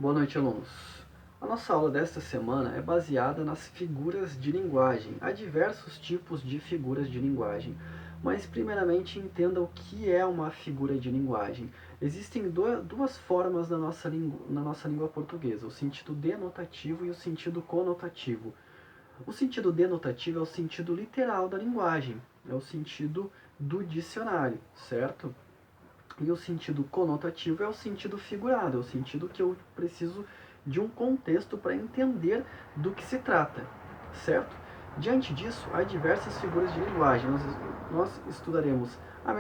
Boa noite, alunos. A nossa aula desta semana é baseada nas figuras de linguagem. Há diversos tipos de figuras de linguagem, mas primeiramente entenda o que é uma figura de linguagem. Existem duas formas na nossa língua portuguesa, o sentido denotativo e o sentido conotativo. O sentido denotativo é o sentido literal da linguagem, é o sentido do dicionário, certo? E o sentido conotativo é o sentido figurado, é o sentido que eu preciso de um contexto para entender do que se trata, certo? Diante disso, há diversas figuras de linguagem. Nós estudaremos a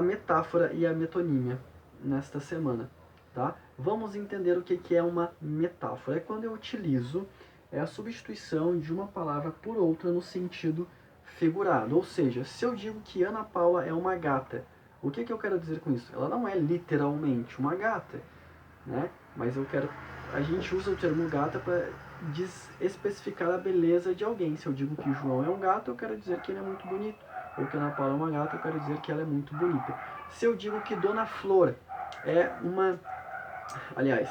metáfora e a metonímia nesta semana, tá? Vamos entender o que é uma metáfora. É quando eu utilizo a substituição de uma palavra por outra no sentido figurado. Ou seja, se eu digo que Ana Paula é uma gata, o que eu quero dizer com isso? Ela não é literalmente uma gata, né? Mas a gente usa o termo gata para especificar a beleza de alguém. Se eu digo que o João é um gato, eu quero dizer que ele é muito bonito. Ou que a Ana Paula é uma gata, eu quero dizer que ela é muito bonita. Se eu digo que Dona Flor é uma... Aliás,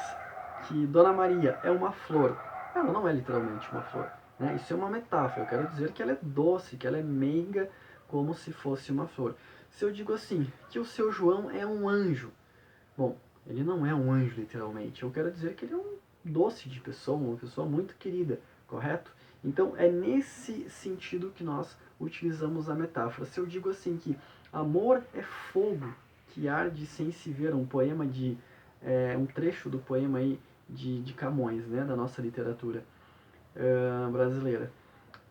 que Dona Maria é uma flor, ela não é literalmente uma flor, né? Isso é uma metáfora. Eu quero dizer que ela é doce, que ela é meiga, como se fosse uma flor. Se eu digo assim, que o seu João é um anjo, bom, ele não é um anjo literalmente. Eu quero dizer que ele é um doce de pessoa, uma pessoa muito querida, correto? Então é nesse sentido que nós utilizamos a metáfora. Se eu digo assim que amor é fogo que arde sem se ver, um poema um trecho do poema aí de Camões, né, da nossa literatura brasileira.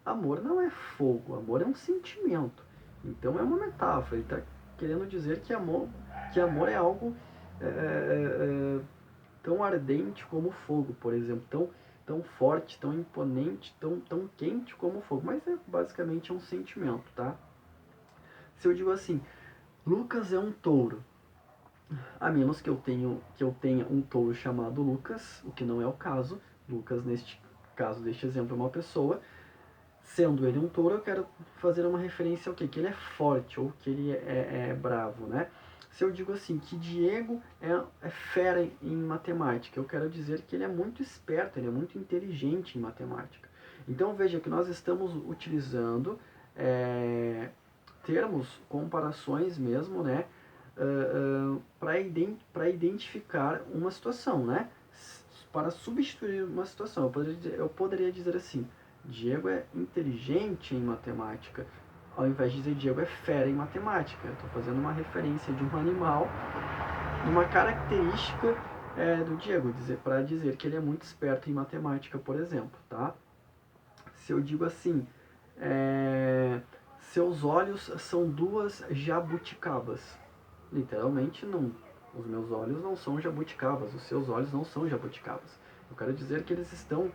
Amor não é fogo, amor é um sentimento. Então é uma metáfora. Ele está querendo dizer que amor é algo tão ardente como o fogo, por exemplo, tão forte, tão imponente, tão quente como o fogo. Mas basicamente é um sentimento, tá? Se eu digo assim, Lucas é um touro, a menos que eu tenha um touro chamado Lucas, o que não é o caso. Lucas, neste caso deste exemplo, é uma pessoa. Sendo ele um touro, eu quero fazer uma referência ao quê? Que ele é forte, ou que ele é bravo, né? Se eu digo assim, que Diego é fera em matemática, eu quero dizer que ele é muito esperto, ele é muito inteligente em matemática. Então veja que nós estamos utilizando termos, comparações mesmo, né? Para identificar uma situação, né? Para substituir uma situação. Eu poderia dizer assim, Diego é inteligente em matemática, ao invés de dizer Diego é fera em matemática. Eu estou fazendo uma referência de um animal, uma característica do Diego, para dizer que ele é muito esperto em matemática, por exemplo, tá? Se eu digo assim, seus olhos são duas jabuticabas, literalmente não. Os meus olhos não são jabuticabas, os seus olhos não são jabuticabas. Eu quero dizer que eles estão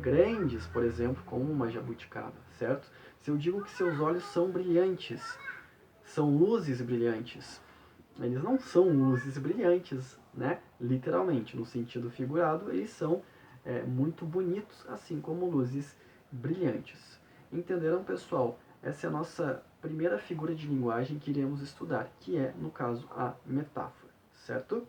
grandes, por exemplo, como uma jabuticaba, certo? Se eu digo que seus olhos são brilhantes, são luzes brilhantes, eles não são luzes brilhantes, né? Literalmente, no sentido figurado, eles são muito bonitos, assim como luzes brilhantes. Entenderam, pessoal? Essa é a nossa primeira figura de linguagem que iremos estudar, que é, no caso, a metáfora, certo?